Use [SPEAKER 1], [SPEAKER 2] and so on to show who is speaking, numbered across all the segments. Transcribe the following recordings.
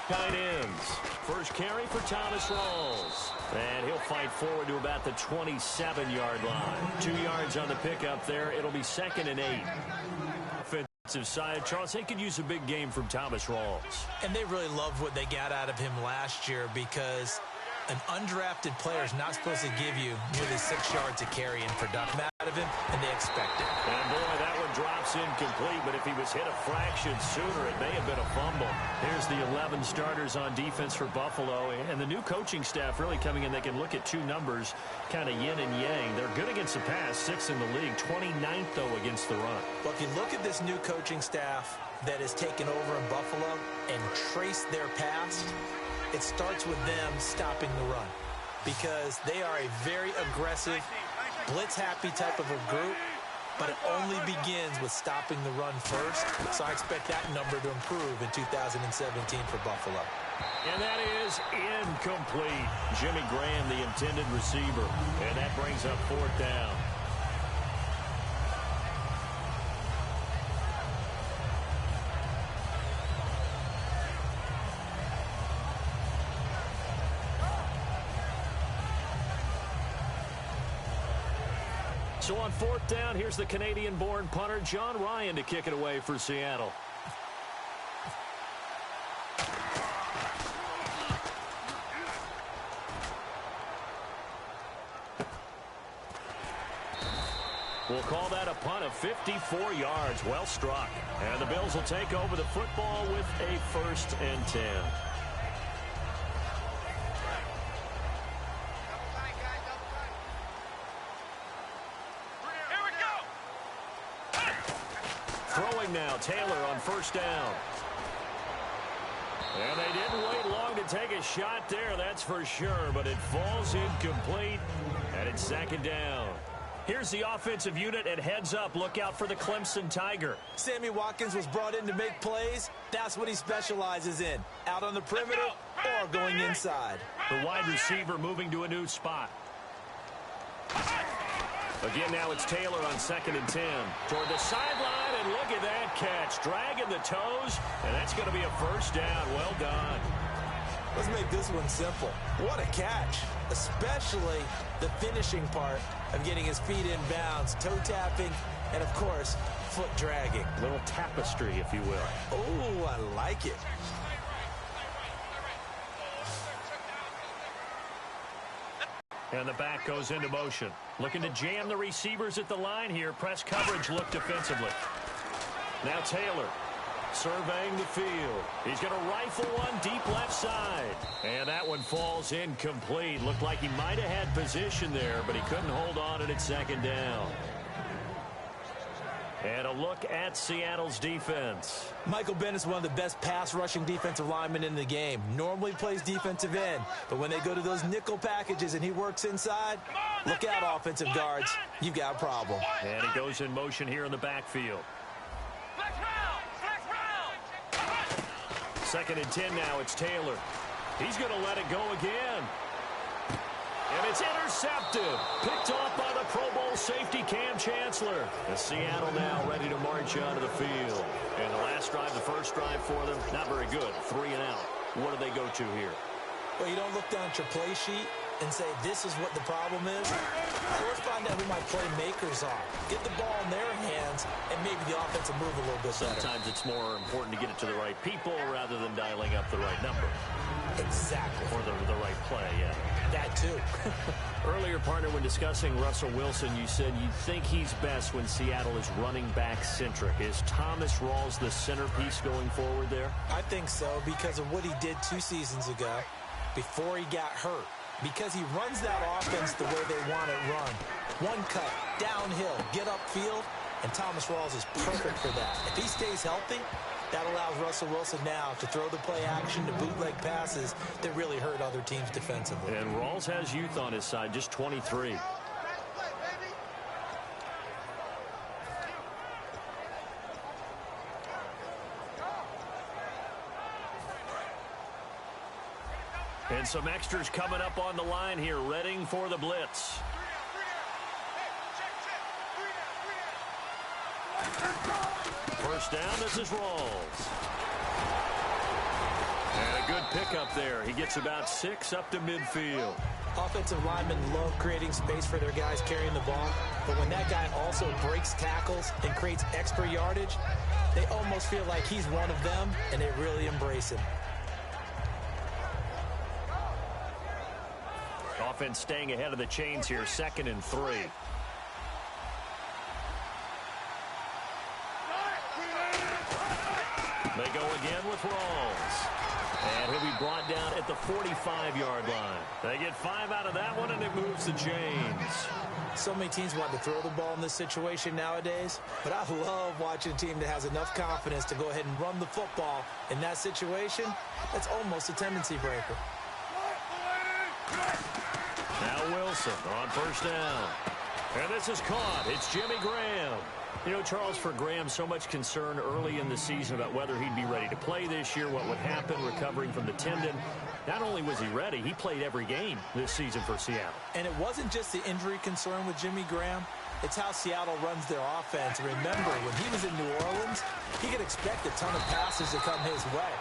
[SPEAKER 1] Tight ends. First carry for Thomas Rawls. And he'll fight forward to about the 27-yard line. 2 yards on the pickup there. It'll be 2nd and 8. Offensive side, Charles, they could use a big game from Thomas Rawls.
[SPEAKER 2] And they really loved what they got out of him last year because an undrafted player is not supposed to give you nearly 6 yards of carry in production out of him, and they expect it.
[SPEAKER 1] And boy, that one drops incomplete, but if he was hit a fraction sooner, it may have been a fumble. Here's the 11 starters on defense for Buffalo, and the new coaching staff really coming in. They can look at 2 numbers, kind of yin and yang. They're good against the pass, 6th in the league, 29th, though, against the run.
[SPEAKER 2] Well, if you look at this new coaching staff that has taken over in Buffalo and trace their past, it starts with them stopping the run because they are a very aggressive, blitz-happy type of a group, but it only begins with stopping the run first. So I expect that number to improve in 2017 for Buffalo.
[SPEAKER 1] And that is incomplete. Jimmy Graham, the intended receiver, and that brings up 4th down. So on 4th down, here's the Canadian-born punter, John Ryan, to kick it away for Seattle. We'll call that a punt of 54 yards. Well struck. And the Bills will take over the football with a 1st and 10. Throwing now, Taylor on 1st down. And they didn't wait long to take a shot there, that's for sure, but it falls incomplete, and it's 2nd down. Here's the offensive unit, and heads up, look out for the Clemson Tiger.
[SPEAKER 2] Sammy Watkins was brought in to make plays. That's what he specializes in, out on the perimeter or going inside.
[SPEAKER 1] The wide receiver moving to a new spot. Again, now it's Taylor on 2nd and 10. Toward the sideline, and look at that catch. Dragging the toes, and that's going to be a 1st down. Well done.
[SPEAKER 2] Let's make this one simple. What a catch, especially the finishing part of getting his feet in bounds, toe tapping, and, of course, foot dragging.
[SPEAKER 1] A little tapestry, if you will.
[SPEAKER 2] Oh, I like it.
[SPEAKER 1] And the back goes into motion. Looking to jam the receivers at the line here. Press coverage look defensively. Now Taylor surveying the field. He's going to rifle one deep left side. And that one falls incomplete. Looked like he might have had position there, but he couldn't hold on it at 2nd down. And a look at Seattle's defense.
[SPEAKER 2] Michael Bennett's one of the best pass-rushing defensive linemen in the game. Normally plays defensive end, but when they go to those nickel packages and he works inside, look out, offensive guards. You've got a problem.
[SPEAKER 1] And he goes in motion here in the backfield. 2nd and 10 now, it's Taylor. He's going to let it go again. And it's intercepted. Picked off by the Pro Bowl safety Cam Chancellor. And Seattle now ready to march onto the field. And the last drive, the first drive for them, not very good. 3 and out. What do they go to here?
[SPEAKER 2] Well, you don't look down at your play sheet and say this is what the problem is. So let's find out who my playmakers are. Get the ball in their hands, and maybe the offense will move a little bit better.
[SPEAKER 1] Sometimes it's more important to get it to the right people rather than dialing up the right number.
[SPEAKER 2] Exactly.
[SPEAKER 1] Or the right play, yeah.
[SPEAKER 2] That too.
[SPEAKER 1] Earlier, partner, when discussing Russell Wilson, you said you think he's best when Seattle is running back centric. Is Thomas Rawls the centerpiece going forward there?
[SPEAKER 2] I think so because of what he did 2 seasons ago before he got hurt. Because he runs that offense the way they want it run. One cut, downhill, get upfield, and Thomas Rawls is perfect for that. If he stays healthy, that allows Russell Wilson now to throw the play action to bootleg passes that really hurt other teams defensively.
[SPEAKER 1] And Rawls has youth on his side, just 23. And some extras coming up on the line here, readying for the blitz. First down, this is Rawls. And a good pickup there. He gets about 6 up to midfield.
[SPEAKER 2] Offensive linemen love creating space for their guys carrying the ball, but when that guy also breaks tackles and creates extra yardage, they almost feel like he's one of them, and they really embrace him.
[SPEAKER 1] Offense staying ahead of the chains here, 2nd and 3. They go again with Rawls. And he'll be brought down at the 45-yard line. They get 5 out of that one, and it moves the chains.
[SPEAKER 2] So many teams want to throw the ball in this situation nowadays, but I love watching a team that has enough confidence to go ahead and run the football. In that situation, that's almost a tendency breaker.
[SPEAKER 1] Now Wilson on 1st down. And this is caught. It's Jimmy Graham. You know, Charles, for Graham, so much concern early in the season about whether he'd be ready to play this year, what would happen recovering from the tendon. Not only was he ready, he played every game this season for Seattle. And it wasn't just the injury concern with Jimmy Graham. It's how Seattle runs their offense. Remember, when he was in New Orleans, he could expect a ton of passes to come his way.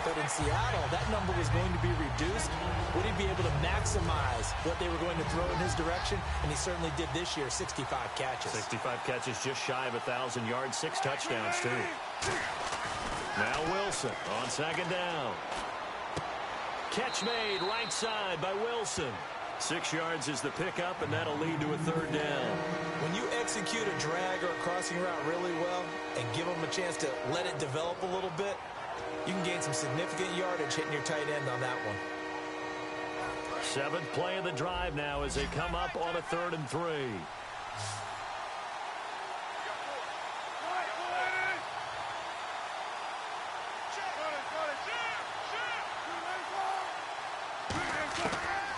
[SPEAKER 1] But in Seattle, that number was going to be reduced. Would he be able to maximize what they were going to throw in his direction? And he certainly did this year, 65 catches. 65 catches, just shy of 1,000 yards, 6 touchdowns, too. Now Wilson on 2nd down. Catch made right side by Wilson. 6 yards is the pickup, and that'll lead to a 3rd down. When you execute a drag or a crossing route really well and give them a chance to let it develop a little bit, you can gain some significant yardage hitting your tight end on that one. 7th play of the drive now as they come up on a 3rd and 3.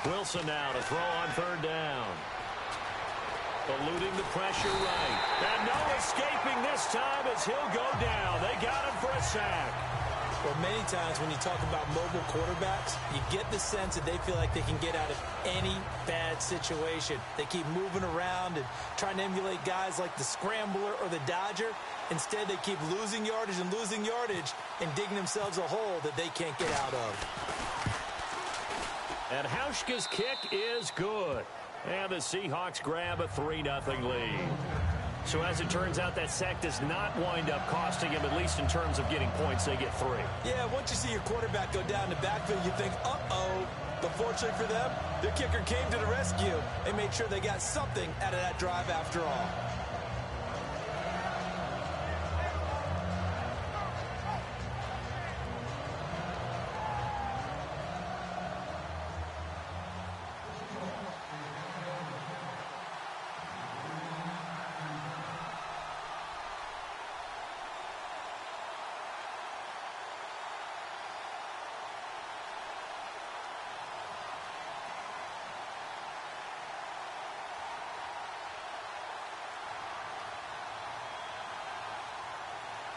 [SPEAKER 1] Wilson now to throw on 3rd down. Eluding the pressure right. And no escaping this time as he'll go down. They got him for a sack. Well, many times when you talk about mobile quarterbacks, you get the sense that they feel like they can get out of any bad situation. They keep moving around and trying to emulate guys like the Scrambler or the Dodger. Instead, they keep losing yardage and digging themselves a hole that they can't get out of. And Hauschka's kick is good. And the Seahawks grab a 3-0 lead. So as it turns out, that sack does not wind up costing him, at least in terms of getting points. They get 3. Yeah, once you see your quarterback go down the backfield, you think, uh-oh. But fortunately for them, their kicker came to the rescue and made sure they got something out of that drive after all.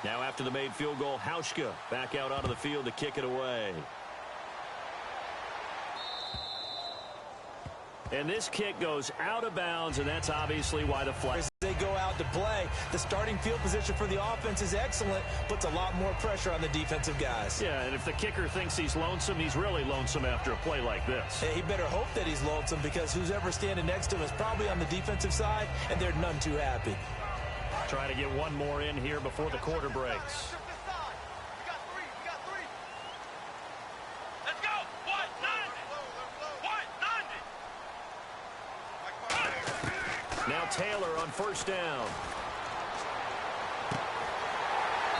[SPEAKER 1] Now after the made field goal, Hauschka back out onto the field to kick it away. And this kick goes out of bounds, and that's obviously why the flag. As they go out to play, the starting field position for the offense is excellent, puts a lot more pressure on the defensive guys. Yeah, and if the kicker thinks he's lonesome, he's really lonesome after a play like this. Hey, he better hope that he's lonesome, because who's ever standing next to him is probably on the defensive side, and they're none too happy. Try to get one more in here before the quarter breaks.
[SPEAKER 3] Let's go! 190!
[SPEAKER 1] Now Taylor on 1st down.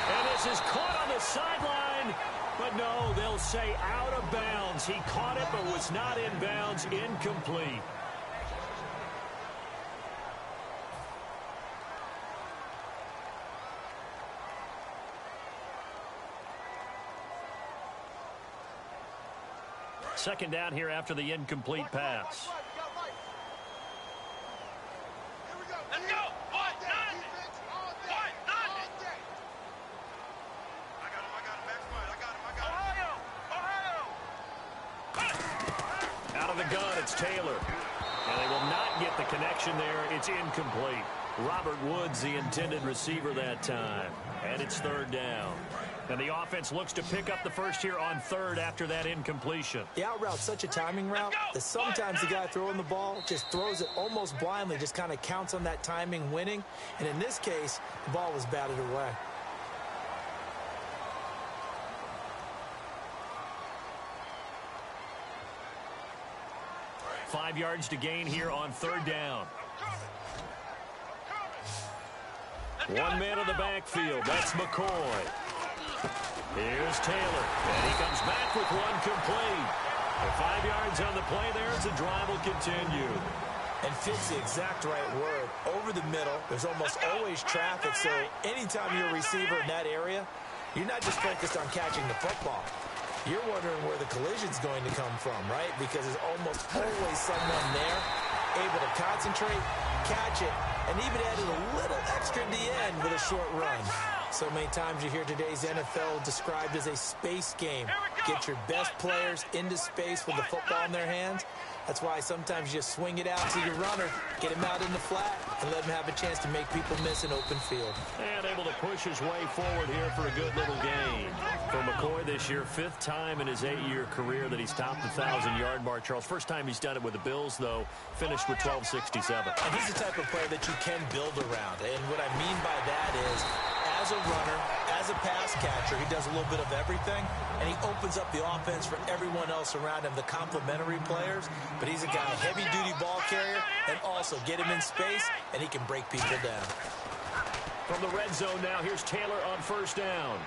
[SPEAKER 1] And this is caught on the sideline. But no, they'll say out of bounds. He caught it but was not in bounds. Incomplete. Second down here after the incomplete pass.
[SPEAKER 3] Let's go! 190! 190!
[SPEAKER 1] Out of the gun, it's Taylor. And they will not get the connection there. It's incomplete. Robert Woods, the intended receiver that time. And it's 3rd down. And the offense looks to pick up the first here on third after that incompletion.
[SPEAKER 2] The out route's such a timing route that sometimes the guy throwing the ball just throws it almost blindly, just kind of counts on that timing winning. And in this case, the ball was batted away.
[SPEAKER 1] Five yards to gain here on third down. One man in the backfield. That's McCoy. Here's Taylor. And he comes back with one complete. 5 yards on the play there as the drive will continue.
[SPEAKER 2] And fits the exact right word. Over the middle, there's almost always traffic, so anytime you're a receiver in that area, you're not just focused on catching the football. You're wondering where the collision's going to come from, right? Because there's almost always someone there able to concentrate, catch it, and even added a little extra at the end with a short run. So many times you hear today's NFL described as a space game. Get your best players into space with the football in their hands. That's why sometimes you just swing it out to your runner, get him out in the flat, and let him have a chance to make people miss an open field.
[SPEAKER 1] And able to push his way forward here for a good little gain. For McCoy this year, 5th time in his 8-year career that he's topped the 1,000-yard mark. Charles, first time he's done it with the Bills, though, finished with 1,267.
[SPEAKER 2] And he's the type of player that you can build around. And what I mean by that is, as a runner, as a pass catcher, he does a little bit of everything, and he opens up the offense for everyone else around him, the complementary players. But he's a guy, heavy-duty ball carrier, and also get him in space, and he can break people down.
[SPEAKER 1] From the red zone now, here's Taylor on first down.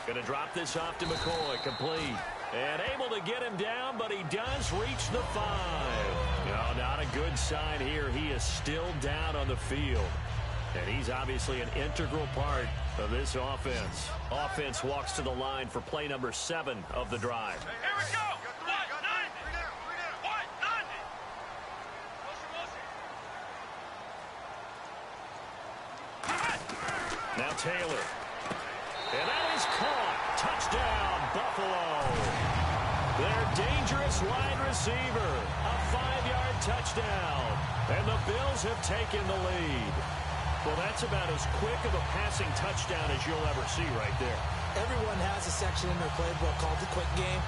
[SPEAKER 1] Going to drop this off to McCoy, complete. And able to get him down, but he does reach the 5. No, not a good sign here. He is still down on the field. And he's obviously an integral part of this offense. Offense walks to the line for play number 7 of the drive.
[SPEAKER 3] Here we go.
[SPEAKER 1] Now Taylor. And that is caught. Touchdown, Buffalo. Their dangerous wide receiver. A 5-yard touchdown. And the Bills have taken the lead. Well, that's about as quick of a passing touchdown as you'll ever see right there.
[SPEAKER 2] Everyone has a section in their playbook called the quick game.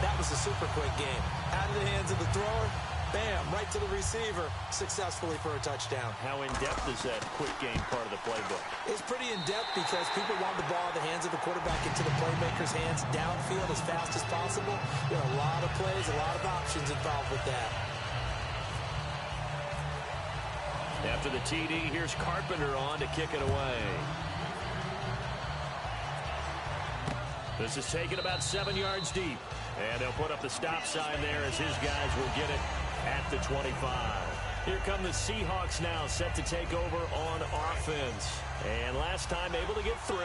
[SPEAKER 2] That was a super quick game. Out of the hands of the thrower, bam, right to the receiver, successfully for a touchdown.
[SPEAKER 1] How in-depth is that quick game part of the playbook?
[SPEAKER 2] It's pretty in-depth because people want the ball in the hands of the quarterback into the playmaker's hands downfield as fast as possible. There are a lot of plays, a lot of options involved with that.
[SPEAKER 1] After the TD, here's Carpenter on to kick it away. This is taken about 7 yards deep. And they'll put up the stop sign there as his guys will get it at the 25. Here come the Seahawks now, set to take over on offense. And last time able to get 3.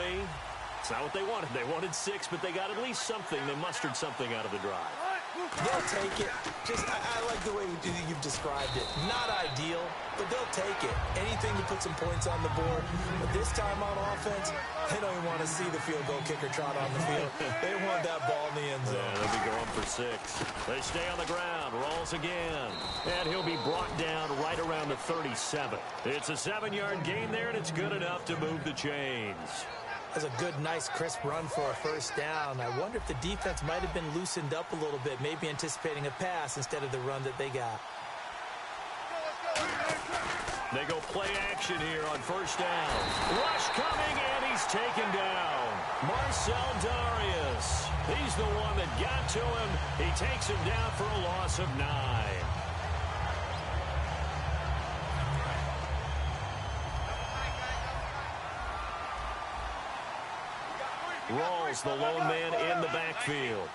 [SPEAKER 1] It's not what they wanted. They wanted 6, but they got at least something. They mustered something out of the drive.
[SPEAKER 2] They'll take it. I like the way you've described it. Not ideal, but they'll take it. Anything to put some points on the board. But this time on offense, they don't even want to see the field goal kicker trot on the field. They want that ball in the end zone.
[SPEAKER 1] Yeah, they'll be going for 6. They stay on the ground. Rolls again. And he'll be brought down right around the 37. It's a 7-yard gain there, and it's good enough to move the chains.
[SPEAKER 2] That's a good, nice, crisp run for a first down. I wonder if the defense might have been loosened up a little bit, maybe anticipating a pass instead of the run that they got.
[SPEAKER 1] They go play action here on first down. Rush coming, and he's taken down. Marcel Darius. He's the one that got to him. He takes him down for a loss of 9. Rawls, the lone man in the backfield.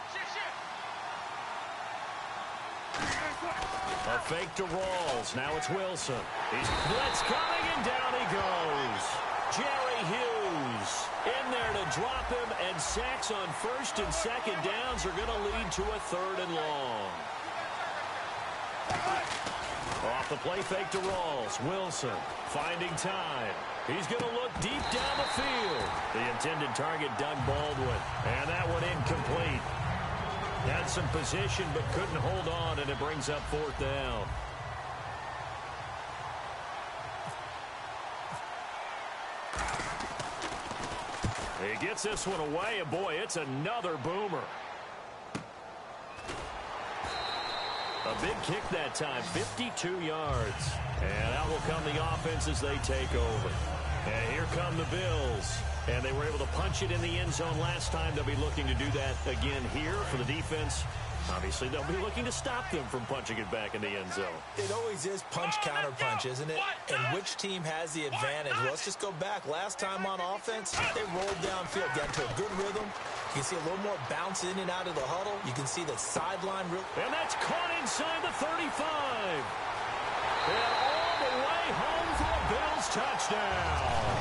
[SPEAKER 1] A fake to Rawls. Now it's Wilson. He's blitz coming, and down he goes. Jerry Hughes in there to drop him, and sacks on first and second downs are going to lead to a 3rd and long. Off the play fake to Rawls. Wilson finding time. He's going to look deep down the field. The intended target, Doug Baldwin. And that one incomplete. Had some position but couldn't hold on, and it brings up 4th down. He gets this one away, and boy, it's another boomer. A big kick that time, 52 yards. And out will come the offense as they take over. And here come the Bills. And they were able to punch it in the end zone last time. They'll be looking to do that again here for the defense. Obviously, they'll be looking to stop them from punching it back in the end zone.
[SPEAKER 2] It always is punch-counter-punch, isn't it? And which team has the advantage? Well, let's just go back. Last time on offense, they rolled downfield, got to a good rhythm. You can see a little more bounce in and out of the huddle. You can see the sideline.
[SPEAKER 1] And that's caught inside the 35. And all the way home for a Bills touchdown.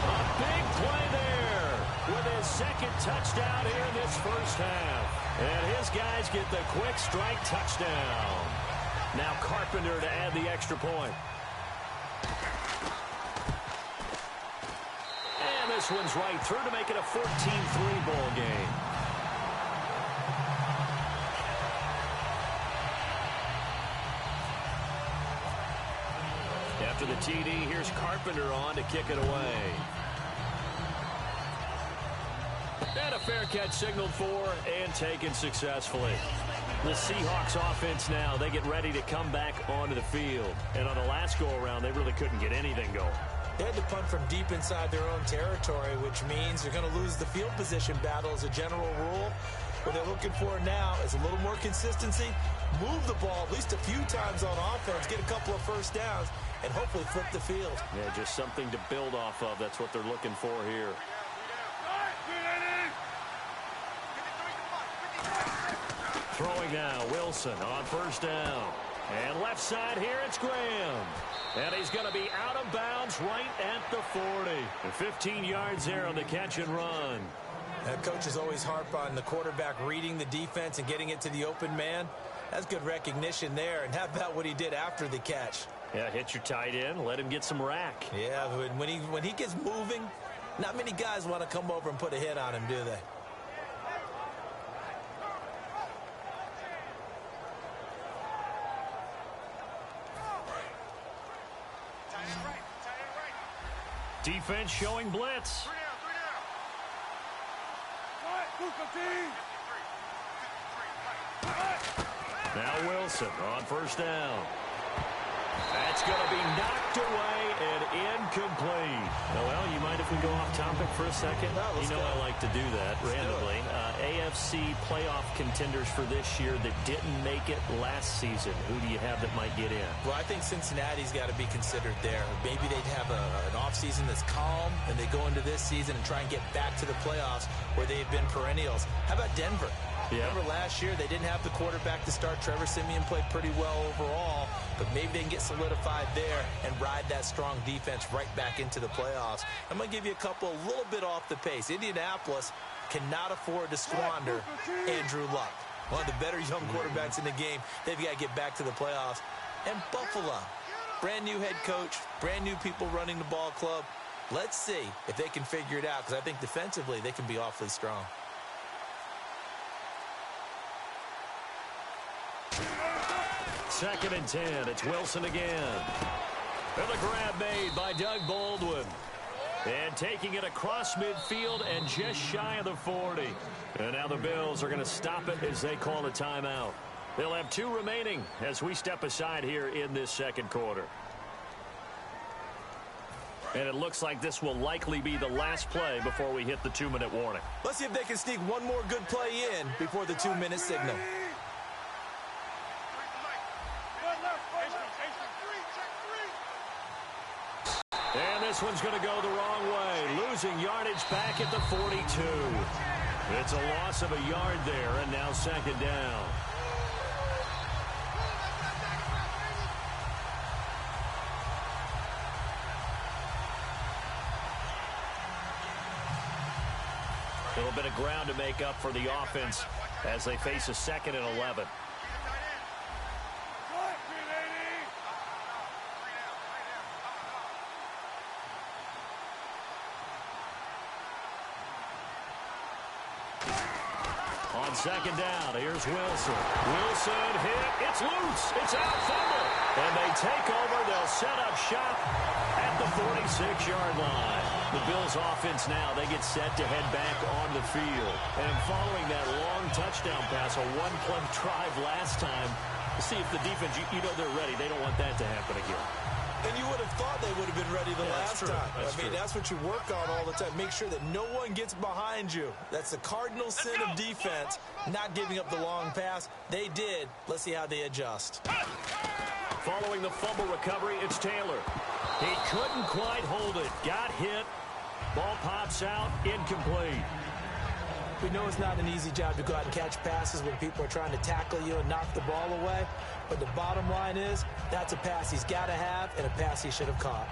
[SPEAKER 1] A big play there with his second touchdown here in this first half. And his guys get the quick strike touchdown. Now Carpenter to add the extra point. And this one's right through to make it a 14-3 ball game. After the TD, here's Carpenter on to kick it away. And a fair catch signaled for and taken successfully. The Seahawks offense now, they get ready to come back onto the field. And on the last go-around, they really couldn't get anything going.
[SPEAKER 2] They had to punt from deep inside their own territory, which means they're going to lose the field position battle as a general rule. What they're looking for now is a little more consistency, move the ball at least a few times on offense, get a couple of first downs, and hopefully flip the field.
[SPEAKER 1] Yeah, just something to build off of. That's what they're looking for here. Throwing now, Wilson on first down. And left side here, it's Graham. And he's going to be out of bounds right at the 40. And 15 yards there on the catch and run.
[SPEAKER 2] Coaches always harp on the quarterback reading the defense and getting it to the open man. That's good recognition there. And how about what he did after the catch?
[SPEAKER 1] Yeah, hit your tight end, let him get some rack.
[SPEAKER 2] Yeah, when he gets moving, not many guys want to come over and put a hit on him, do they?
[SPEAKER 1] Defense showing blitz. Now Wilson on first down. That's going to be knocked away and incomplete. Well, you mind if we go off topic for a second?
[SPEAKER 2] No,
[SPEAKER 1] you know I like to do that randomly. AFC playoff contenders for this year that didn't make it last season. Who do you have that might get in?
[SPEAKER 2] Well, I think Cincinnati's got to be considered there. Maybe they'd have an offseason that's calm, and they go into this season and try and get back to the playoffs where they've been perennials. How about Denver?
[SPEAKER 1] Yeah.
[SPEAKER 2] Remember last year they didn't have the quarterback to start. Trevor Siemian played pretty well overall, but maybe they can get solidified there and ride that strong defense right back into the playoffs. I'm going to give you a couple a little bit off the pace. Indianapolis cannot afford to squander Andrew Luck. One of the better young quarterbacks in the game. They've got to get back to the playoffs. And Buffalo, brand new head coach, brand new people running the ball club. Let's see if they can figure it out, because I think defensively they can be awfully strong.
[SPEAKER 1] Second and 10. It's Wilson again. And the grab made by Doug Baldwin. And taking it across midfield and just shy of the 40. And now the Bills are going to stop it as they call a timeout. They'll have 2 remaining as we step aside here in this second quarter. And it looks like this will likely be the last play before we hit the 2-minute warning.
[SPEAKER 2] Let's see if they can sneak one more good play in before the 2-minute signal.
[SPEAKER 1] And this one's going to go the wrong way. Losing yardage back at the 42. It's a loss of a yard there, and now second down. A little bit of ground to make up for the offense as they face a 2nd and 11. On second down, here's Wilson. Wilson hit. It's loose. It's out. Fumble. And they take over. They'll set up shop at the 46-yard line. The Bills offense now, they get set to head back on the field. And following that long touchdown pass, a one-play drive last time, to see if the defense, you know they're ready. They don't want that to happen again.
[SPEAKER 2] And you would have thought they would have been ready the last time. That's what you work on all the time. Make sure that no one gets behind you. That's the cardinal sin of defense, not giving up the long pass. They did. Let's see how they adjust.
[SPEAKER 1] Following the fumble recovery, it's Taylor. He couldn't quite hold it. Got hit. Ball pops out. Incomplete.
[SPEAKER 2] We know it's not an easy job to go out and catch passes when people are trying to tackle you and knock the ball away. But the bottom line is, that's a pass he's got to have and a pass he should have caught.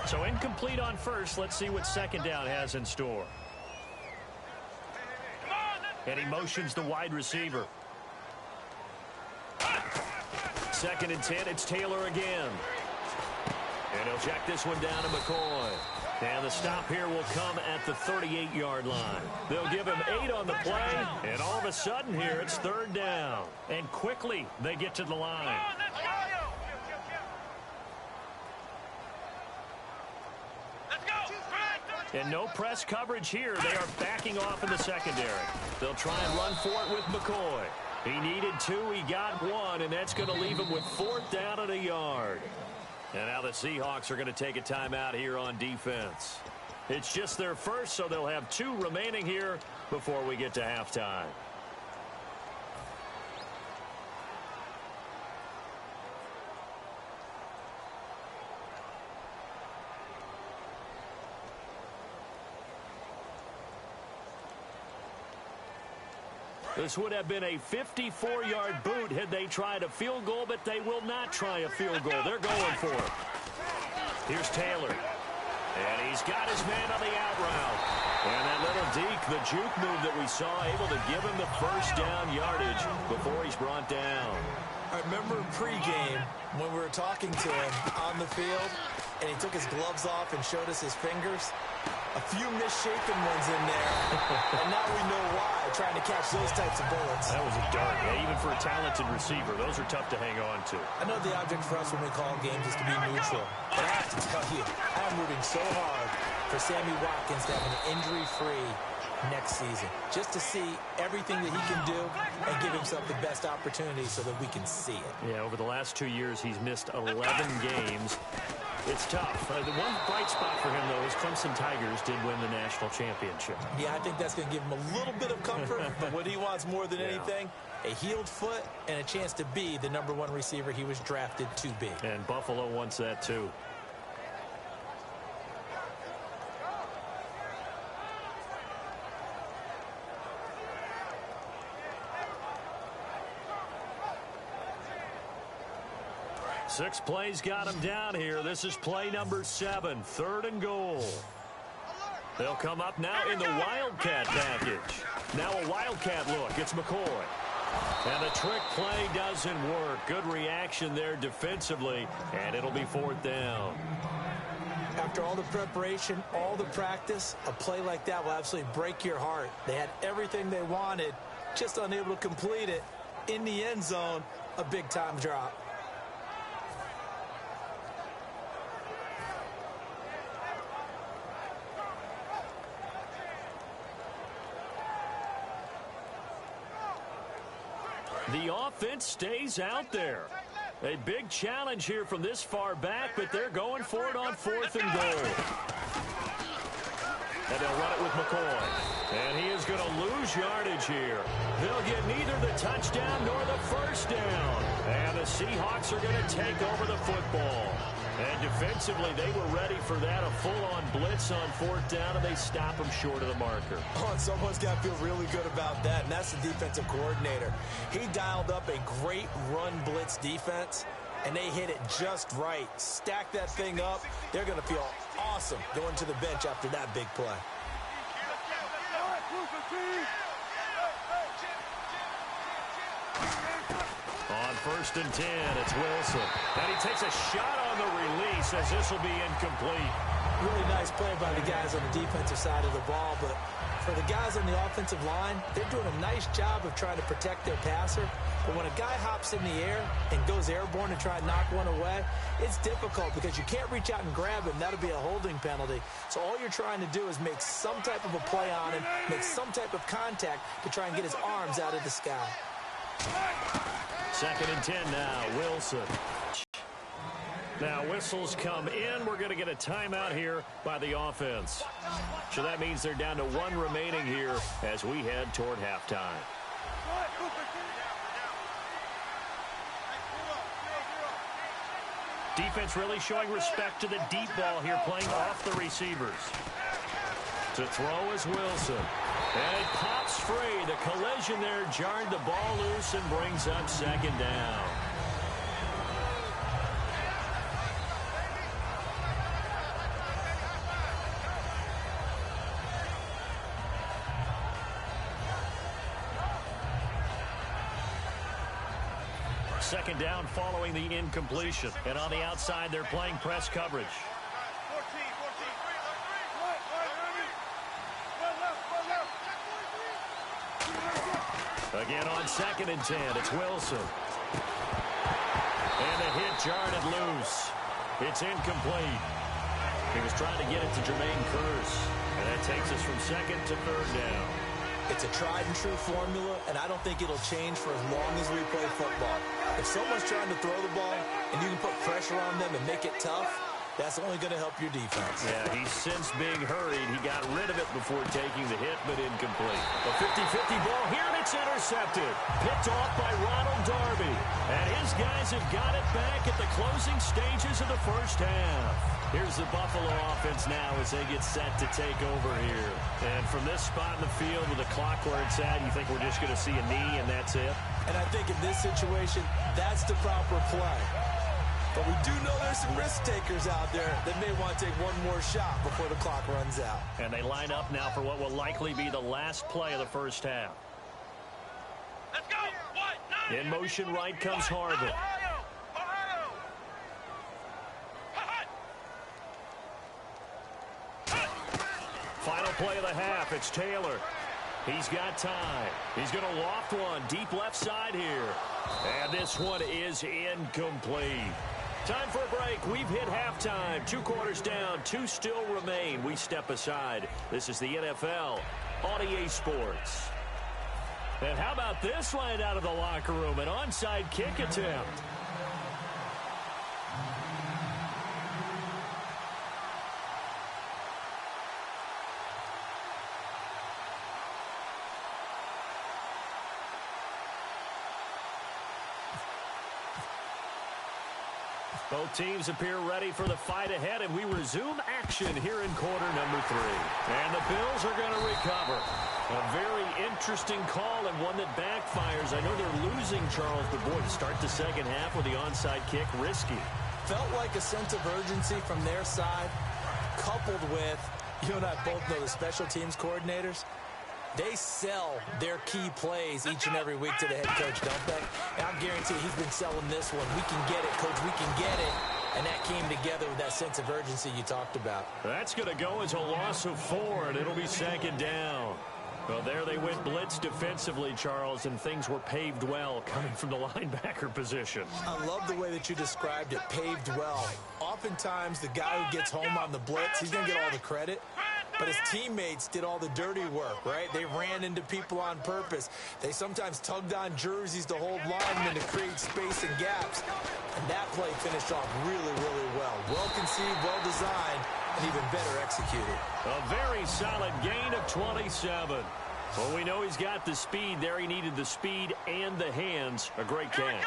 [SPEAKER 1] So incomplete on first. Let's see what second down has in store. And he motions the wide receiver. Second and 10, it's Taylor again. And he'll check this one down to McCoy. And the stop here will come at the 38-yard line. They'll give him 8 on the play, and all of a sudden here it's third down. And quickly they get to the line. And no press coverage here. They are backing off in the secondary. They'll try and run for it with McCoy. He needed 2, he got 1, and that's going to leave him with 4th down and a yard. And now the Seahawks are going to take a timeout here on defense. It's just their first, so they'll have 2 remaining here before we get to halftime. This would have been a 54-yard boot had they tried a field goal, but they will not try a field goal. They're going for it. Here's Taylor. And he's got his man on the out route. And that little deke, the juke move that we saw, able to give him the first down yardage before he's brought down.
[SPEAKER 2] I remember pregame when we were talking to him on the field, and he took his gloves off and showed us his fingers. A few misshapen ones in there, and now we know why, trying to catch those types of bullets.
[SPEAKER 1] That was a dart. Yeah, even for a talented receiver, those are tough to hang on to.
[SPEAKER 2] I know the object for us when we call games is to be neutral, but I have to tell you, I'm rooting so hard for Sammy Watkins to have an injury-free next season, just to see everything that he can do and give himself the best opportunity so that we can see it.
[SPEAKER 1] Yeah, over the last 2 years, he's missed 11 games. It's tough. The one bright spot for him, though, is Clemson Tigers did win the national championship.
[SPEAKER 2] Yeah, I think that's going to give him a little bit of comfort, but what he wants more than anything, a healed foot and a chance to be the #1 receiver he was drafted to be.
[SPEAKER 1] And Buffalo wants that, too. Six plays got him down here. This is play number 7, 3rd and goal. They'll come up now in the Wildcat package. Now a Wildcat look. It's McCoy. And the trick play doesn't work. Good reaction there defensively, and it'll be 4th down.
[SPEAKER 2] After all the preparation, all the practice, a play like that will absolutely break your heart. They had everything they wanted, just unable to complete it. In the end zone, a big-time drop.
[SPEAKER 1] The offense stays out there. A big challenge here from this far back, but they're going for it on 4th and goal. And they'll run it with McCoy. And he is going to lose yardage here. They'll get neither the touchdown nor the first down. And the Seahawks are going to take over the football. And defensively, they were ready for that, a full-on blitz on 4th down, and they stop him short of the marker.
[SPEAKER 2] Oh, and someone's got to feel really good about that, and that's the defensive coordinator. He dialed up a great run blitz defense, and they hit it just right. Stack that thing up. They're going to feel awesome going to the bench after that big play.
[SPEAKER 1] On 1st and 10, it's Wilson. And he takes a shot on the release as this will be incomplete.
[SPEAKER 2] Really nice play by the guys on the defensive side of the ball, but For the guys on the offensive line, they're doing a nice job of trying to protect their passer. But when a guy hops in the air and goes airborne to try and knock one away, it's difficult because you can't reach out and grab him. That'll be a holding penalty. So all you're trying to do is make some type of a play on him, make some type of contact to try and get his arms out of the sky.
[SPEAKER 1] 2nd and 10 now, Wilson. Now whistles come in. We're going to get a timeout here by the offense. So that means they're down to 1 remaining here as we head toward halftime. Defense really showing respect to the deep ball here, playing off the receivers. To throw is Wilson. And it pops free. The collision there jarred the ball loose and brings up 2nd down. Second down following the incompletion. And on the outside, they're playing press coverage. Again on 2nd and 10, it's Wilson. And the hit jarred it loose. It's incomplete. He was trying to get it to Jermaine Kearse. And that takes us from 2nd to 3rd down.
[SPEAKER 2] It's a tried-and-true formula, and I don't think it'll change for as long as we play football. If someone's trying to throw the ball and you can put pressure on them and make it tough, that's only going to help your defense.
[SPEAKER 1] Yeah, he's since being hurried. He got rid of it before taking the hit, but incomplete. A 50-50 ball here, and it's intercepted. Picked off by Ronald Darby. And his guys have got it back at the closing stages of the first half. Here's the Buffalo offense now as they get set to take over here. And from this spot in the field with the clock where it's at, you think we're just going to see a knee and that's it?
[SPEAKER 2] And I think in this situation, that's the proper play. But we do know there's some risk takers out there that may want to take one more shot before the clock runs out.
[SPEAKER 1] And they line up now for what will likely be the last play of the first half.
[SPEAKER 3] Let's go.
[SPEAKER 1] In motion right comes Harvin. Final play of the half, it's Taylor. He's got time. He's going to loft one deep left side here. And this one is incomplete. Time for a break. We've hit halftime. 2 quarters down. 2 still remain. We step aside. This is the NFL on EA Sports. And how about this line out of the locker room? An onside kick attempt. Both teams appear ready for the fight ahead, and we resume action here in quarter number 3. And the Bills are going to recover. A very interesting call and one that backfires. I know they're losing, Charles, but boy, to start the second half with the onside kick, risky.
[SPEAKER 2] Felt like a sense of urgency from their side, coupled with, you and I both know the special teams coordinators. They sell their key plays each and every week to the head coach, don't they? And I guarantee he's been selling this one. We can get it, coach. We can get it. And that came together with that sense of urgency you talked about.
[SPEAKER 1] That's going to go as a loss of 4, and it'll be second down. Well, there they went blitz defensively, Charles, and things were paved well coming from the linebacker position.
[SPEAKER 2] I love the way that you described it, paved well. Oftentimes, the guy who gets home on the blitz, he's going to get all the credit. But his teammates did all the dirty work, right? They ran into people on purpose. They sometimes tugged on jerseys to hold linemen to create space and gaps. And that play finished off really, really well. Well conceived, well designed, and even better executed.
[SPEAKER 1] A very solid gain of 27. Well, we know he's got the speed there. He needed the speed and the hands. A great catch.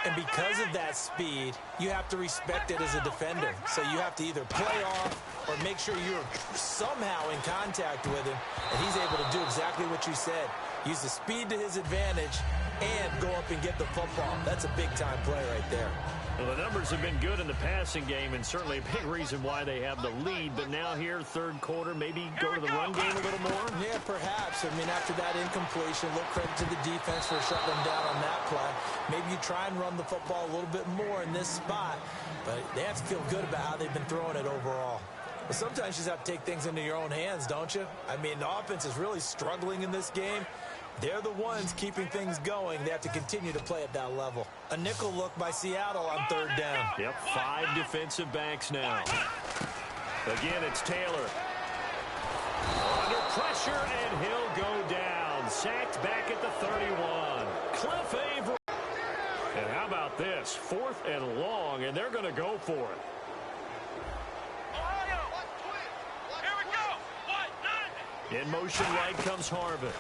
[SPEAKER 2] And because of that speed, you have to respect it as a defender. So you have to either play off or make sure you're somehow in contact with him. And he's able to do exactly what you said. Use the speed to his advantage and go up and get the football. That's a big-time play right there.
[SPEAKER 1] Well, the numbers have been good in the passing game, and certainly a big reason why they have the lead. But now here, third quarter, maybe go to the run game a little more?
[SPEAKER 2] Yeah, perhaps. I mean, after that incompletion, a little credit to the defense for shutting them down on that play. Maybe you try and run the football a little bit more in this spot, but they have to feel good about how they've been throwing it overall. Well, sometimes you just have to take things into your own hands, don't you? I mean, the offense is really struggling in this game. They're the ones keeping things going. They have to continue to play at that level. A nickel look by Seattle on third down.
[SPEAKER 1] Yep, 5 defensive backs now. Again, it's Taylor. Under pressure, and he'll go down. Sacked back at the 31. Cliff Avery. And how about this? 4th and long, and they're going to go for it. In motion right comes Harvin.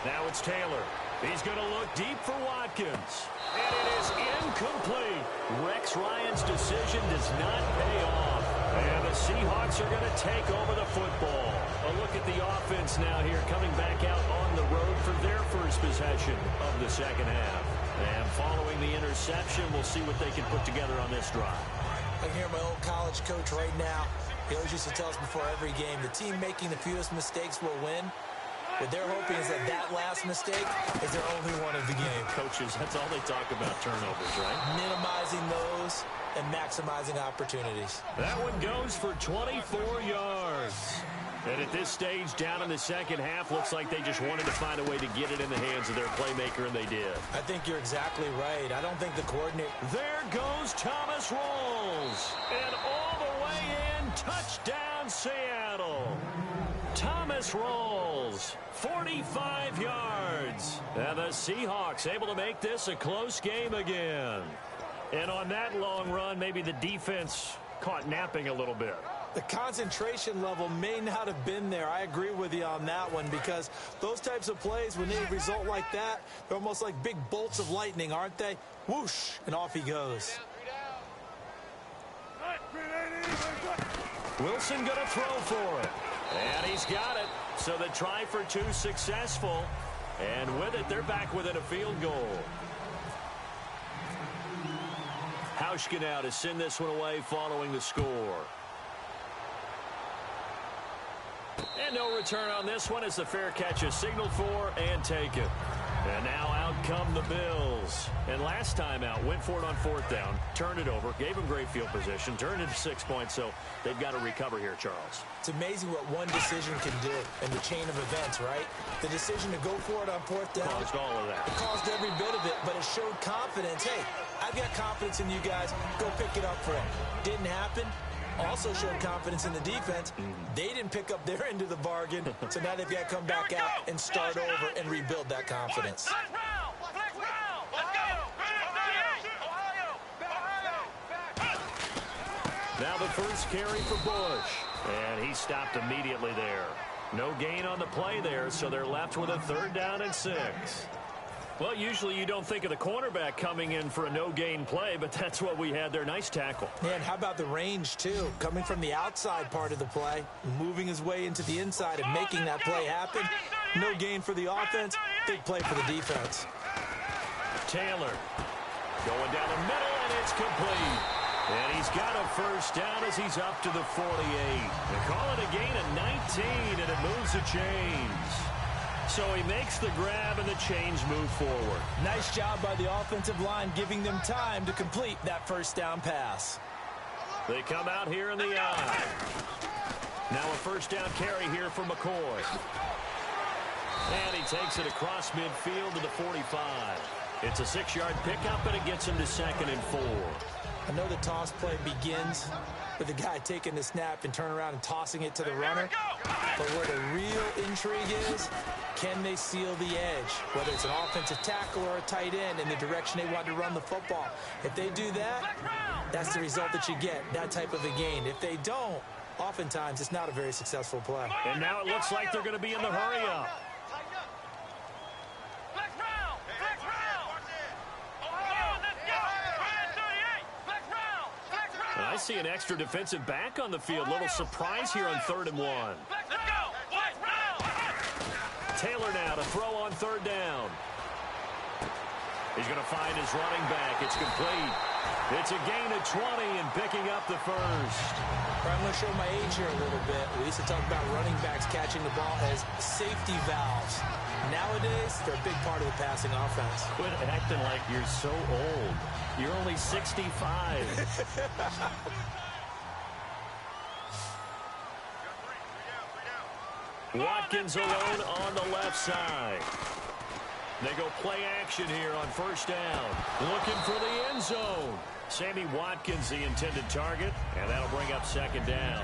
[SPEAKER 1] Now it's Taylor. He's going to look deep for Watkins. And it is incomplete. Rex Ryan's decision does not pay off. And the Seahawks are going to take over the football. A look at the offense now here, coming back out on the road for their first possession of the second half. And following the interception, we'll see what they can put together on this drive.
[SPEAKER 2] I can hear my old college coach right now. He always used to tell us before every game, the team making the fewest mistakes will win. What they're hoping is that that last mistake is their only one of the game.
[SPEAKER 1] Coaches, that's all they talk about, turnovers, right?
[SPEAKER 2] Minimizing those and maximizing opportunities.
[SPEAKER 1] That one goes for 24 yards. And at this stage, down in the second half, looks like they just wanted to find a way to get it in the hands of their playmaker, and they did.
[SPEAKER 2] I think you're exactly right. I don't think the coordinator...
[SPEAKER 1] There goes Thomas Rawls. And all the way in, touchdown Seattle. Thomas Rawls, 45 yards. And the Seahawks able to make this a close game again. And on that long run, maybe the defense caught napping a little bit.
[SPEAKER 2] The concentration level may not have been there. I agree with you on that one, because those types of plays, when they result like that, they're almost like big bolts of lightning, aren't they? Whoosh, and off he goes.
[SPEAKER 1] Wilson going to throw for it. And he's got it. So the try for 2 successful. And with it, they're back within a field goal. Hauschka now to send this one away following the score. And no return on this one as the fair catch is signaled for and taken. And now out come the Bills. And last time out, went for it on 4th down, turned it over, gave them great field position, turned it to 6 points, so they've got to recover here, Charles.
[SPEAKER 2] It's amazing what one decision can do in the chain of events, right? The decision to go for it on 4th down.
[SPEAKER 1] Caused all of that.
[SPEAKER 2] It caused every bit of it, but it showed confidence. Hey, I've got confidence in you guys. Go pick it up for them. Didn't happen. Also showed confidence in the defense. They didn't pick up their end of the bargain, so now they've got to come back out and start over and rebuild that confidence.
[SPEAKER 1] Now the first carry for Bush, and he stopped immediately there. No gain on the play there, so they're left with a 3rd down and 6. Well, usually you don't think of the cornerback coming in for a no-gain play, but that's what we had there. Nice tackle.
[SPEAKER 2] Yeah, and how about the range, too? Coming from the outside part of the play, moving his way into the inside and making that play happen. No gain for the offense, big play for the defense.
[SPEAKER 1] Taylor going down the middle, and it's complete. And he's got a first down as he's up to the 48. They call it a gain of 19, and it moves the chains. So he makes the grab, and the chains move forward.
[SPEAKER 2] Nice job by the offensive line, giving them time to complete that first down pass.
[SPEAKER 1] They come out here in the eye. Now a first down carry here for McCoy. And he takes it across midfield to the 45. It's a 6-yard pickup, and it gets him to 2nd and 4.
[SPEAKER 2] I know the toss play begins with the guy taking the snap and turning around and tossing it to the runner. But where the real intrigue is, can they seal the edge? Whether it's an offensive tackle or a tight end in the direction they want to run the football. If they do that, that's the result that you get, that type of a gain. If they don't, oftentimes it's not a very successful play.
[SPEAKER 1] And now it looks like they're going to be in the hurry-up. I see an extra defensive back on the field. Little surprise here on 3rd and 1. Taylor now to throw on 3rd down. He's going to find his running back. It's complete. It's a gain of 20 and picking up the first.
[SPEAKER 2] I'm going to show my age here a little bit. We used to talk about running backs catching the ball as safety valves. Nowadays, they're a big part of the passing offense.
[SPEAKER 1] Quit acting like you're so old. You're only 65. Watkins alone on the left side. They go play action here on first down. Looking for the end zone. Sammy Watkins, the intended target, and that'll bring up second down.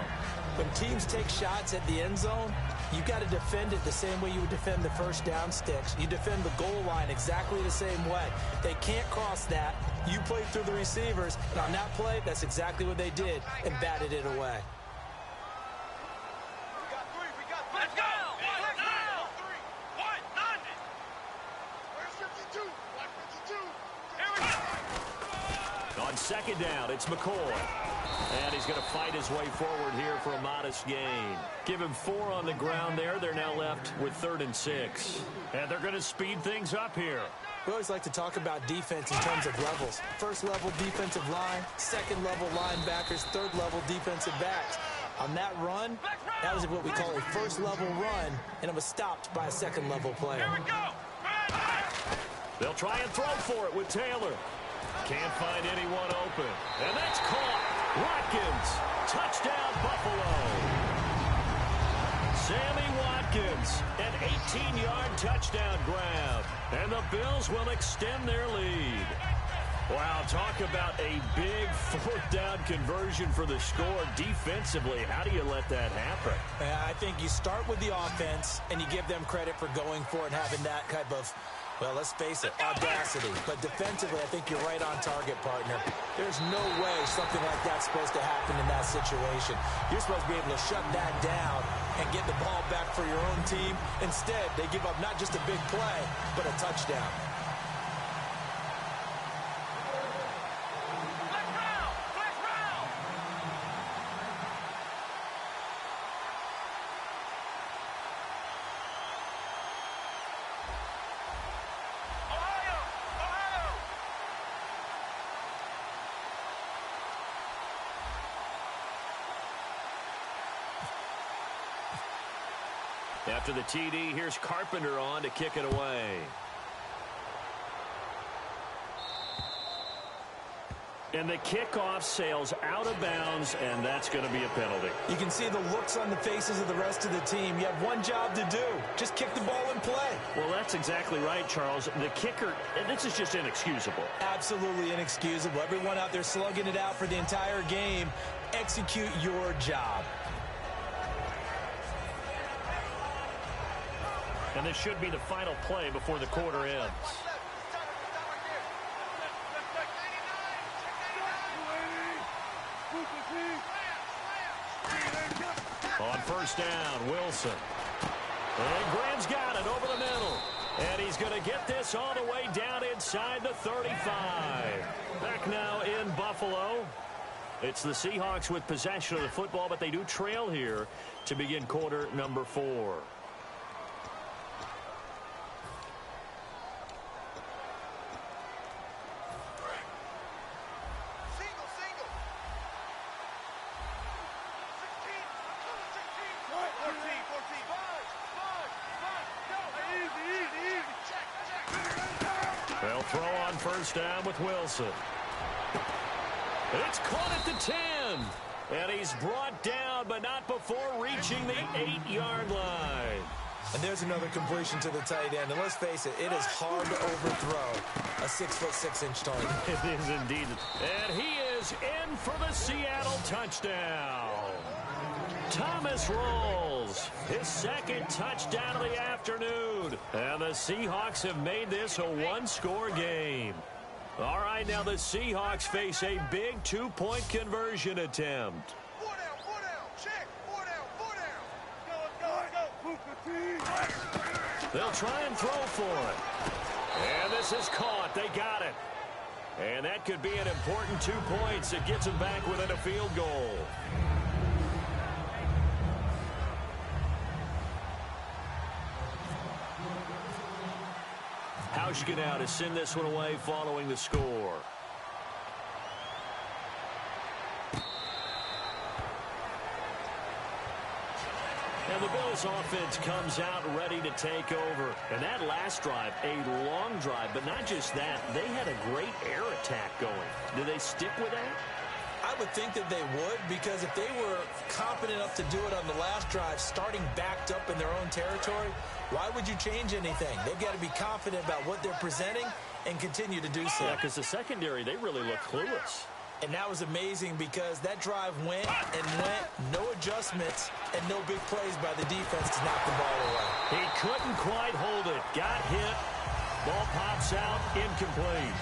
[SPEAKER 2] When teams take shots at the end zone, you've got to defend it the same way you would defend the first down sticks. You defend the goal line exactly the same way. They can't cross that. You play through the receivers, and on that play, that's exactly what they did and batted it away.
[SPEAKER 3] Let's go! One, now! One, none! Where's 52? 52? Here we go!
[SPEAKER 1] On second down, it's McCoy. And he's going to fight his way forward here for a modest gain. Give him 4 on the ground there. They're now left with 3rd and 6. And they're going to speed things up here.
[SPEAKER 2] We always like to talk about defense in terms of levels. First level defensive line, second level linebackers, third level defensive backs. On that run, that was what we call a first level run, and it was stopped by a second level player.
[SPEAKER 3] Here we go!
[SPEAKER 1] They'll try and throw for it with Taylor. Can't find anyone open. And that's caught. Watkins. Touchdown, Buffalo. Sammy Watkins, an 18-yard touchdown grab. And the Bills will extend their lead. Wow, talk about a big 4th down conversion for the score defensively. How do you let that happen?
[SPEAKER 2] I think you start with the offense, and you give them credit for going for it, having that type of, well, let's face it, audacity. But defensively, I think you're right on target, partner. There's no way something like that's supposed to happen in that situation. You're supposed to be able to shut that down and get the ball back for your own team. Instead, they give up not just a big play, but a touchdown.
[SPEAKER 1] After the TD, here's Carpenter on to kick it away. And the kickoff sails out of bounds, and that's going to be a penalty.
[SPEAKER 2] You can see the looks on the faces of the rest of the team. You have one job to do. Just kick the ball and play.
[SPEAKER 1] Well, that's exactly right, Charles. The kicker, and this is just inexcusable.
[SPEAKER 2] Absolutely inexcusable. Everyone out there slugging it out for the entire game. Execute your job.
[SPEAKER 1] And this should be the final play before the quarter ends. On first down, Wilson. And Graham's got it over the middle. And he's going to get this all the way down inside the 35. Back now in Buffalo. It's the Seahawks with possession of the football, but they do trail here to begin quarter number 4. They'll throw on first down with Wilson. It's caught at the 10. And he's brought down, but not before reaching the 8-yard line.
[SPEAKER 2] And there's another completion to the tight end. And let's face it, it is hard to overthrow a 6'6" target.
[SPEAKER 1] It is indeed. And he is in for the Seattle touchdown. Thomas rolls his second touchdown of the afternoon. And the Seahawks have made this a one-score game. All right, now the Seahawks face a big 2-point conversion attempt.
[SPEAKER 3] 4 down, check, 4 down. Go.
[SPEAKER 1] They'll try and throw for it. And this is caught. They got it. And that could be an important 2 points. It gets them back within a field goal. Hauschka now to send this one away following the score. And the Bills offense comes out ready to take over. And that last drive, a long drive, but not just that. They had a great air attack going. Do they stick with that?
[SPEAKER 2] I would think that they would, because if they were confident enough to do it on the last drive, starting backed up in their own territory, why would you change anything? They've got to be confident about what they're presenting and continue to do so.
[SPEAKER 1] Yeah, because the secondary, they really look clueless.
[SPEAKER 2] And that was amazing because that drive went and went, no adjustments, and no big plays by the defense to knock the ball away.
[SPEAKER 1] He couldn't quite hold it. Got hit. Ball pops out, incomplete.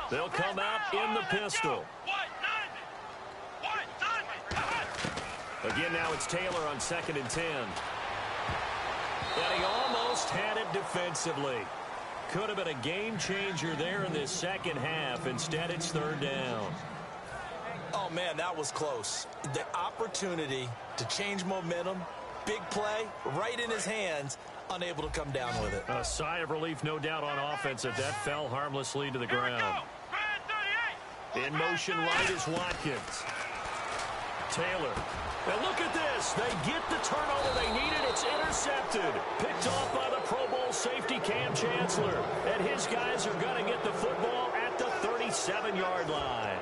[SPEAKER 1] They'll come out in the pistol. Again, now it's Taylor on 2nd and 10. And he almost had it defensively. Could have been a game changer there in this second half. Instead, it's 3rd down.
[SPEAKER 2] Oh, man, that was close. The opportunity to change momentum, big play, right in his hands, unable to come down with it.
[SPEAKER 1] A sigh of relief, no doubt, on offense if that fell harmlessly to the ground. In motion right is Watkins. Taylor. Now look at this. They get the turnover they needed. It's intercepted. Picked off by the Pro Bowl safety Cam Chancellor. And his guys are going to get the football at the 37-yard line.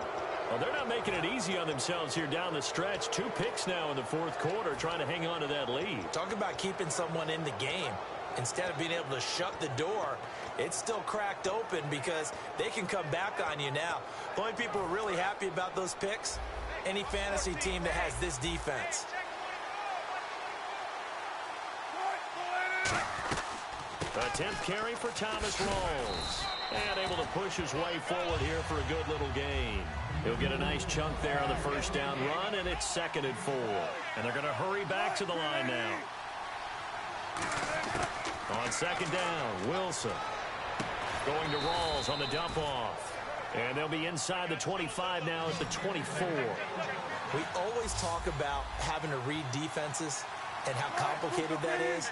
[SPEAKER 1] Well, they're not making it easy on themselves here down the stretch. 2 picks now in the 4th quarter trying to hang on to that lead.
[SPEAKER 2] Talk about keeping someone in the game. Instead of being able to shut the door, it's still cracked open because they can come back on you now. The only people who are really happy about those picks, any fantasy team that has this defense.
[SPEAKER 1] A 10th carry for Thomas Rawls. And able to push his way forward here for a good little gain. He'll get a nice chunk there on the 1st down run, and it's 2nd and 4. And they're going to hurry back to the line now. On 2nd down, Wilson. Going to Rawls on the dump-off. And they'll be inside the 25 now at the 24.
[SPEAKER 2] We always talk about having to read defenses and how complicated that is.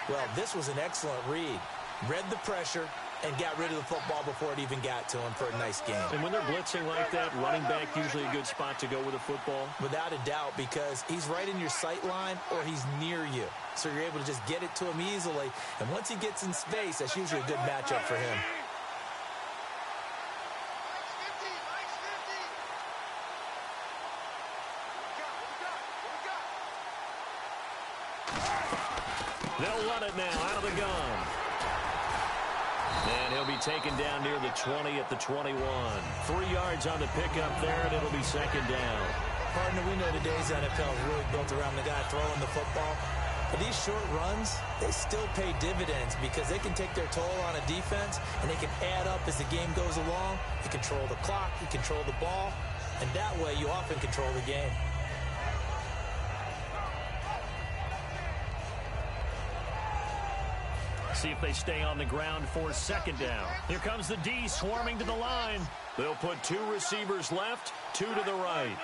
[SPEAKER 2] Well, this was an excellent read. Read the pressure and got rid of the football before it even got to him for a nice game.
[SPEAKER 1] And when they're blitzing like that, running back usually a good spot to go with a football?
[SPEAKER 2] Without a doubt, because he's right in your sight line or he's near you. So you're able to just get it to him easily. And once he gets in space, that's usually a good matchup for him.
[SPEAKER 1] They'll run it now out of the gun. And he'll be taken down near the 20 at the 21. 3 yards on the pickup there, and it'll be 2nd down.
[SPEAKER 2] Partner, we know today's NFL is really built around the guy throwing the football. But these short runs, they still pay dividends because they can take their toll on a defense, and they can add up as the game goes along. You control the clock, you control the ball, and that way you often control the game.
[SPEAKER 1] See if they stay on the ground for 2nd down. Here comes the D swarming to the line. They'll put 2 receivers left, 2 to the right.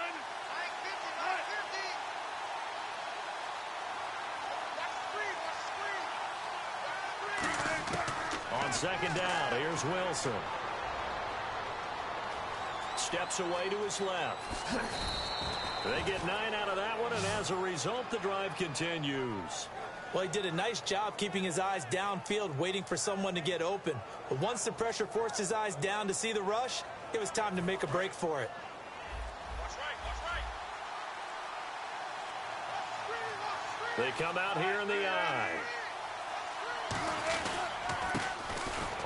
[SPEAKER 1] On 2nd down, here's Wilson. Steps away to his left. They get 9 out of that one, and as a result, the drive continues.
[SPEAKER 2] Well, he did a nice job keeping his eyes downfield, waiting for someone to get open. But once the pressure forced his eyes down to see the rush, it was time to make a break for it.
[SPEAKER 1] They come out here in the eye.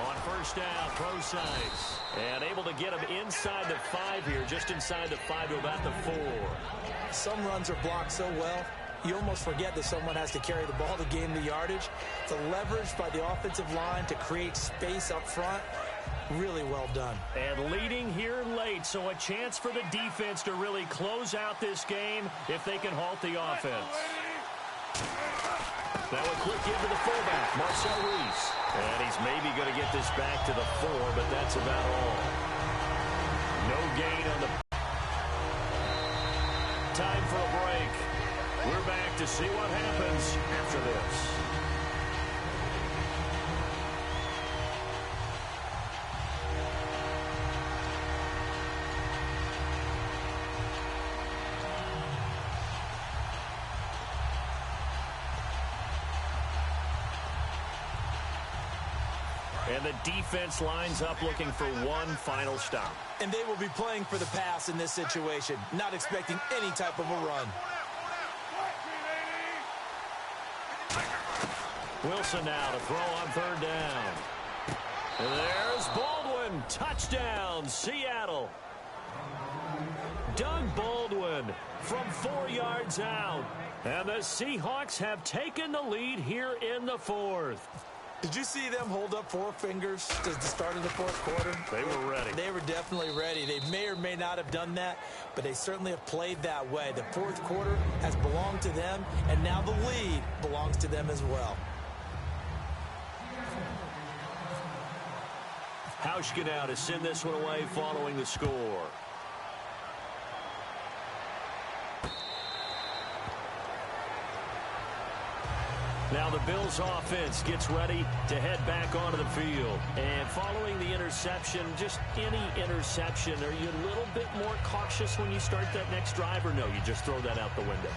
[SPEAKER 1] On 1st down, Procise. And able to get him inside the 5 here, just inside the 5 to about the 4.
[SPEAKER 2] Some runs are blocked so well, you almost forget that someone has to carry the ball to gain the yardage. The leverage by the offensive line to create space up front, really well done. And leading here late, so a chance for the defense to really close out this game if they can halt the offense.
[SPEAKER 1] Now a quick give to the fullback, Marcel Reese. And he's maybe going to get this back to the 4, but that's about all. No gain on the... Time for a break. We're back to see what happens after this. And the defense lines up looking for one final stop.
[SPEAKER 2] And they will be playing for the pass in this situation, not expecting any type of a run.
[SPEAKER 1] Wilson now to throw on third down. And there's Baldwin. Touchdown, Seattle. Doug Baldwin from 4 yards out. And the Seahawks have taken the lead here in the fourth.
[SPEAKER 2] Did you see them hold up 4 fingers at the start of the fourth quarter?
[SPEAKER 1] They were ready.
[SPEAKER 2] They were definitely ready. They may or may not have done that, but they certainly have played that way. The fourth quarter has belonged to them, and now the lead belongs to them as well.
[SPEAKER 1] Hauschka now to send this one away following the score. Now the Bills offense gets ready to head back onto the field. And following the interception, just any interception, are you a little bit more cautious when you start that next drive, or no, you just throw that out the window?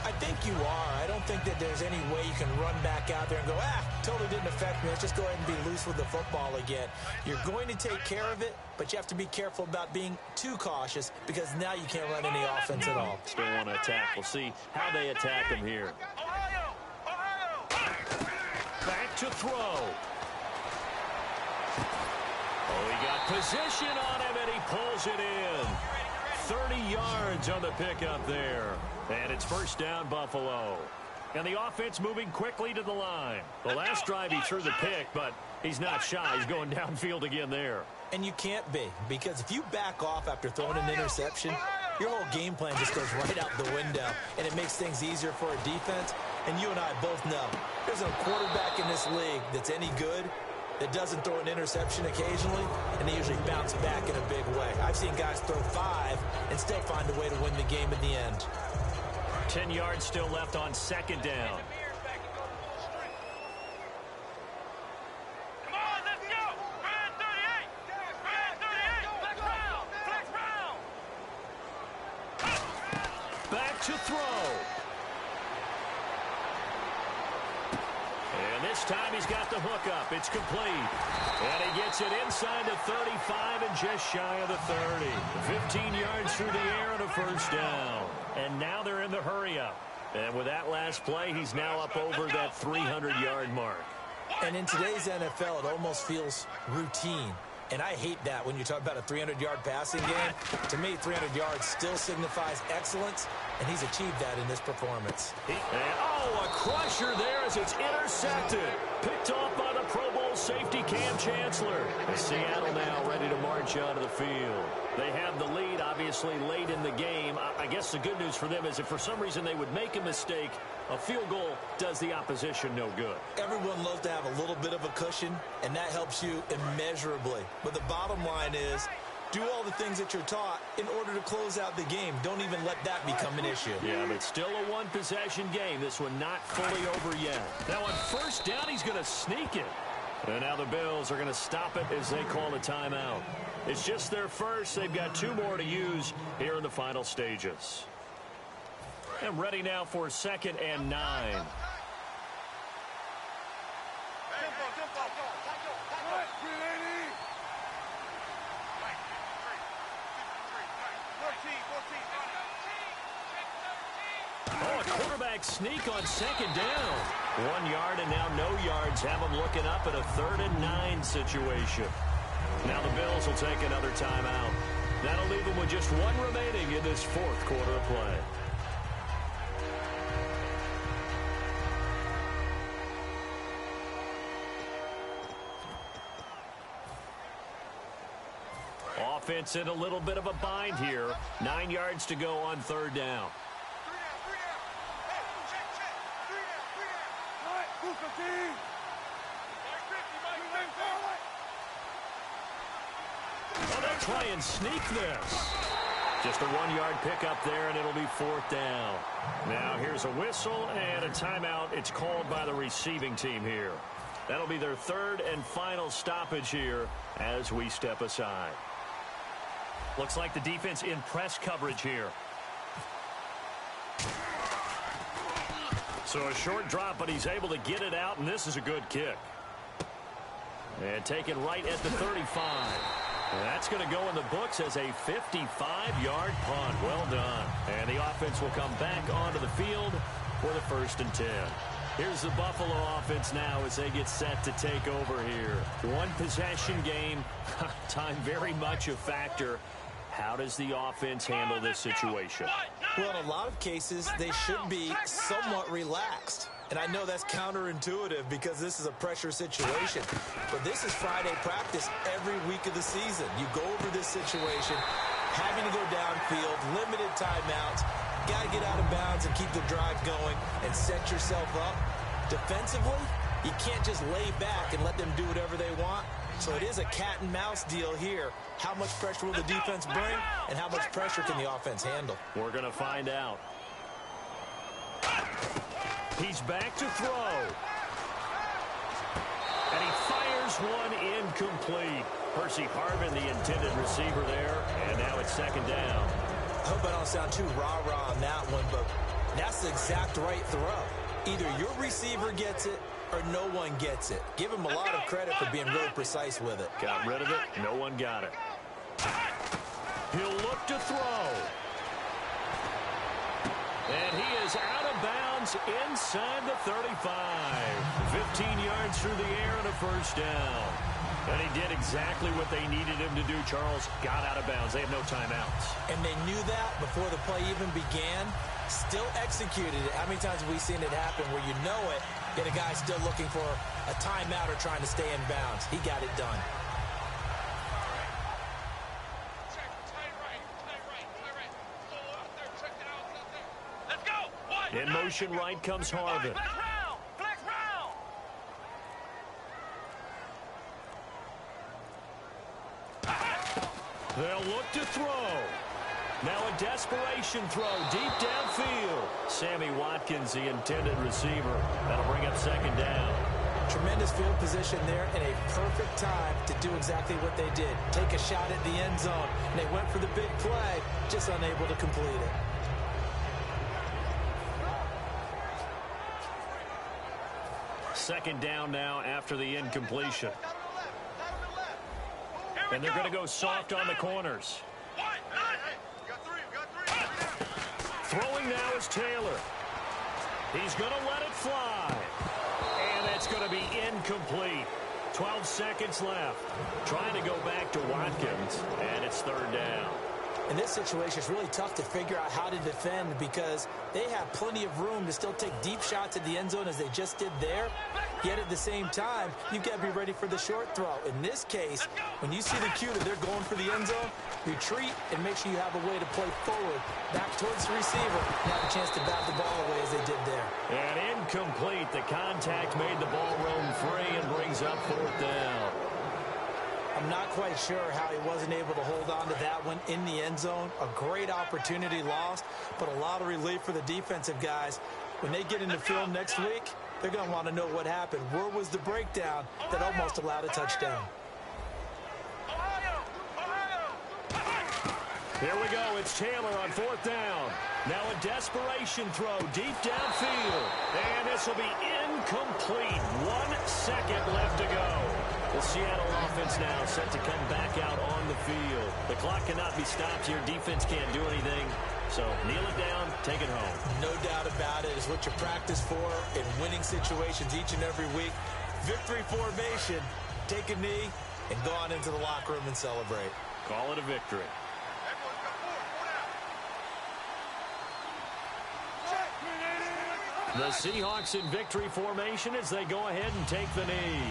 [SPEAKER 2] I think you are. I don't think that there's any way you can run back out there and go, totally didn't affect me. Let's just go ahead and be loose with the football again. You're going to take care of it, but you have to be careful about being too cautious because now you can't run any offense at all.
[SPEAKER 1] Still want to attack. We'll see how they attack him here. Back to throw. Oh, he got position on him, and he pulls it in. 30 yards on the pickup there. And it's first down, Buffalo. And the offense moving quickly to the line. The last drive he threw the pick, but he's not shy. He's going downfield again there.
[SPEAKER 2] And you can't be, because if you back off after throwing an interception, your whole game plan just goes right out the window, and it makes things easier for a defense. And you and I both know there's a quarterback in this league that's any good that doesn't throw an interception occasionally, and they usually bounce back in a big way. I've seen guys throw 5 and still find a way to win the game at the end.
[SPEAKER 1] 10 yards still left on second down.
[SPEAKER 3] Come on, let's go! Red 38! Red 38! Flex round!
[SPEAKER 1] Back to throw. And this time he's got the hook up. It's complete. And he gets it inside the 35 and just shy of the 30. 15 yards through the air and a first down. And now they're in the hurry-up. And with that last play, he's now up over that 300-yard mark.
[SPEAKER 2] And in today's NFL, it almost feels routine. And I hate that when you talk about a 300-yard passing game. To me, 300 yards still signifies excellence, and he's achieved that in this performance.
[SPEAKER 1] A crusher there as it's intercepted. Picked off by the Pro Bowl safety Cam Chancellor. And Seattle now ready to march out of the field. They have the lead, obviously, late in the game. I guess the good news for them is if for some reason they would make a mistake, a field goal does the opposition no good.
[SPEAKER 2] Everyone loves to have a little bit of a cushion, and that helps you immeasurably. But the bottom line is, do all the things that you're taught in order to close out the game. Don't even let that become an issue.
[SPEAKER 1] Yeah, but still a one-possession game. This one not fully over yet. Now on first down, he's going to sneak it. And now the Bills are going to stop it as they call a timeout. It's just their first. They've got 2 more to use here in the final stages. And ready now for second and 9. Oh, a quarterback sneak on second down. 1 yard and now no yards have them looking up at a 3rd and 9 situation. Now the Bills will take another timeout. That'll leave them with just 1 remaining in this 4th quarter of play. Offense in a little bit of a bind here. 9 yards to go on 3rd down. Oh, they'll try and sneak this. Just a 1-yard pickup there, and it'll be 4th down. Now here's a whistle and a timeout. It's called by the receiving team here. That'll be their 3rd and final stoppage here as we step aside. Looks like the defense in press coverage here. So a short drop, but he's able to get it out, and this is a good kick. And taken right at the 35. And that's going to go in the books as a 55-yard punt. Well done. And the offense will come back onto the field for the 1st and 10. Here's the Buffalo offense now as they get set to take over here. One possession game. Time very much a factor. How does the offense handle this situation?
[SPEAKER 2] Well, in a lot of cases, they should be somewhat relaxed. And I know that's counterintuitive because this is a pressure situation. But this is Friday practice every week of the season. You go over this situation, having to go downfield, limited timeouts, got to get out of bounds and keep the drive going and set yourself up. Defensively, you can't just lay back and let them do whatever they want. So it is a cat and mouse deal here. How much pressure will the defense bring and how much pressure can the offense handle?
[SPEAKER 1] We're going to find out. He's back to throw. And he fires one incomplete. Percy Harvin, the intended receiver there. And now it's 2nd down.
[SPEAKER 2] I hope I don't sound too rah-rah on that one, but that's the exact right throw. Either your receiver gets it or no one gets it. Give him a lot of credit for being really precise with it.
[SPEAKER 1] Got rid of it. No one got it. He'll look to throw. And he is out of bounds inside the 35. 15 yards through the air and a 1st down. And he did exactly what they needed him to do, Charles. Got out of bounds. They have no timeouts.
[SPEAKER 2] And they knew that before the play even began. Still executed it. How many times have we seen it happen where you know it, yet a guy's still looking for a timeout or trying to stay in bounds? He got it done.
[SPEAKER 1] In motion right comes Harvin. They'll look to throw. Now a desperation throw deep downfield. Sammy Watkins, the intended receiver. That'll bring up 2nd down.
[SPEAKER 2] Tremendous field position there and a perfect time to do exactly what they did. Take a shot at the end zone. And they went for the big play, just unable to complete it.
[SPEAKER 1] Second down now after the incompletion. And they're going to go soft on the corners. Throwing now is Taylor. He's going to let it fly. And it's going to be incomplete. 12 seconds left. Trying to go back to Watkins. And it's 3rd down.
[SPEAKER 2] In this situation, it's really tough to figure out how to defend because they have plenty of room to still take deep shots at the end zone as they just did there. Yet at the same time, you've got to be ready for the short throw. In this case, when you see the cue that they're going for the end zone, retreat and make sure you have a way to play forward, back towards the receiver, and have a chance to bat the ball away as they did there.
[SPEAKER 1] And incomplete. The contact made the ball roam free and brings up 4th down.
[SPEAKER 2] I'm not quite sure how he wasn't able to hold on to that one in the end zone. A great opportunity lost, but a lot of relief for the defensive guys. When they get into film next week, they're going to want to know what happened. Where was the breakdown that almost allowed a touchdown?
[SPEAKER 1] Here we go. It's Taylor on 4th down. Now a desperation throw deep downfield. And this will be incomplete. 1 second left to go. The Seattle offense now set to come back out on the field. The clock cannot be stopped here. Defense can't do anything. So kneel it down, take it home.
[SPEAKER 2] No doubt about it. It's what you practice for in winning situations each and every week. Victory formation. Take a knee and go on into the locker room and celebrate.
[SPEAKER 1] Call it a victory. The Seahawks in victory formation as they go ahead and take the knee.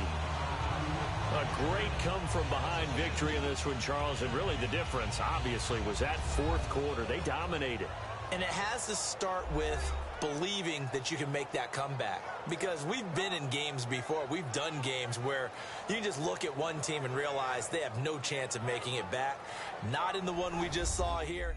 [SPEAKER 1] A great come-from-behind victory in this one, Charles, and really the difference, obviously, was that 4th quarter. They dominated.
[SPEAKER 2] And it has to start with believing that you can make that comeback. Because we've been in games before. We've done games where you can just look at one team and realize they have no chance of making it back. Not in the one we just saw here.